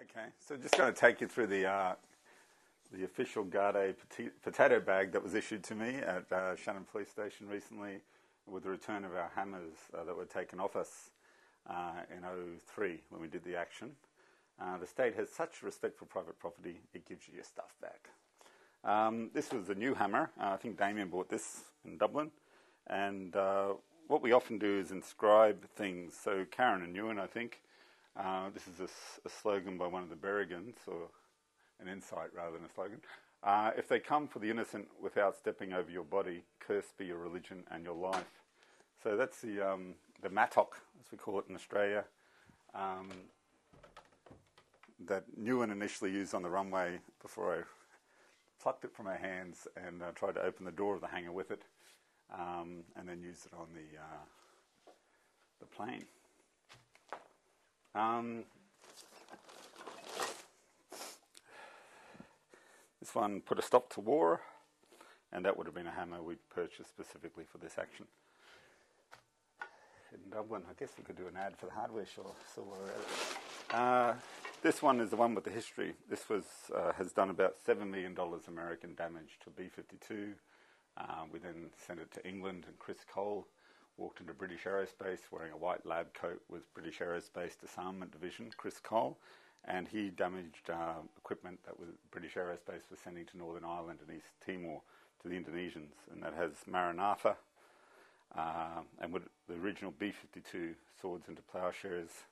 Okay, so just going to take you through the official Garda potato bag that was issued to me at Shannon Police Station recently with the return of our hammers that were taken off us in '03 when we did the action. The state has such respect for private property, it gives you your stuff back. This was a new hammer. I think Damien bought this in Dublin. And what we often do is inscribe things. So Karen and Ewan, I think, this is a slogan by one of the Berrigans, or an insight rather than a slogan. If they come for the innocent without stepping over your body, cursed be your religion and your life. So that's the mattock, as we call it in Australia, that Ewan initially used on the runway before I plucked it from her hands and tried to open the door of the hangar with it, and then used it on the plane. This one put a stop to war, and that would have been a hammer we purchased specifically for this action. In Dublin, I guess we could do an ad for the hardware store. This one is the one with the history. This has done about $7 million American damage to B-52. We then sent it to England, and Chris Cole walked into British Aerospace wearing a white lab coat with British Aerospace Disarmament Division, Chris Cole, and he damaged equipment that British Aerospace was sending to Northern Ireland and East Timor to the Indonesians, and that has Maranatha and with the original B-52 swords into Ploughshares,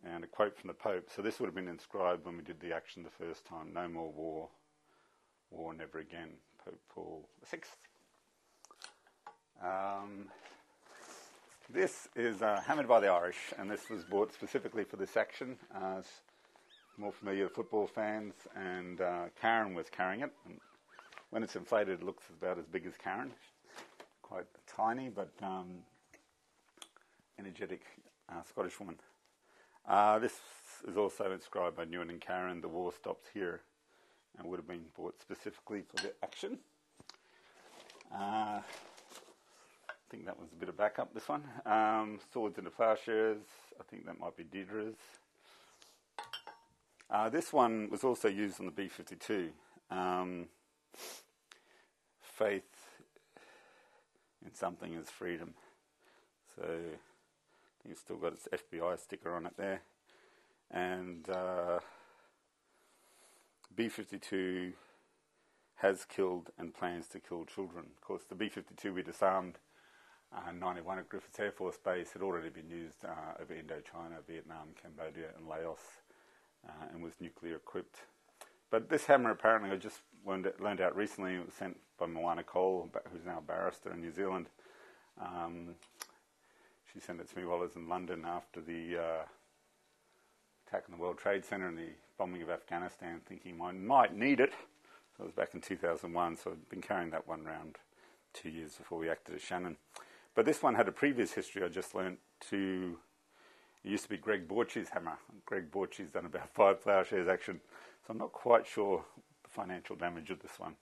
and a quote from the Pope. So this would have been inscribed when we did the action the first time: "No more war, war never again." Pope Paul VI. This is hammered by the Irish, and this was bought specifically for this action. More familiar football fans, and Karen was carrying it. And when it's inflated, it looks about as big as Karen. Quite tiny, but energetic Scottish woman. This is also inscribed by Ewan and Karen. "The war stops here," and would have been bought specifically for the action. I think that was a bit of backup, this one. Swords into Ploughshares. I think that might be Deirdre's. This one was also used on the B-52. Faith in something is freedom. So I think it's still got its FBI sticker on it there. And B-52 has killed and plans to kill children. Of course, the B-52 we disarmed in 91 at Griffiths Air Force Base had already been used over Indochina, Vietnam, Cambodia and Laos, and was nuclear equipped. But this hammer, apparently, I just learned out recently, it was sent by Moana Cole, who's now a barrister in New Zealand. She sent it to me while I was in London after the attack on the World Trade Center and the bombing of Afghanistan, thinking I might need it. That was back in 2001, so I'd been carrying that one around 2 years before we acted at Shannon. But this one had a previous history I just learnt to. It used to be Greg Borchie's hammer. Greg Borchie's done about 5 Ploughshares action, so I'm not quite sure the financial damage of this one.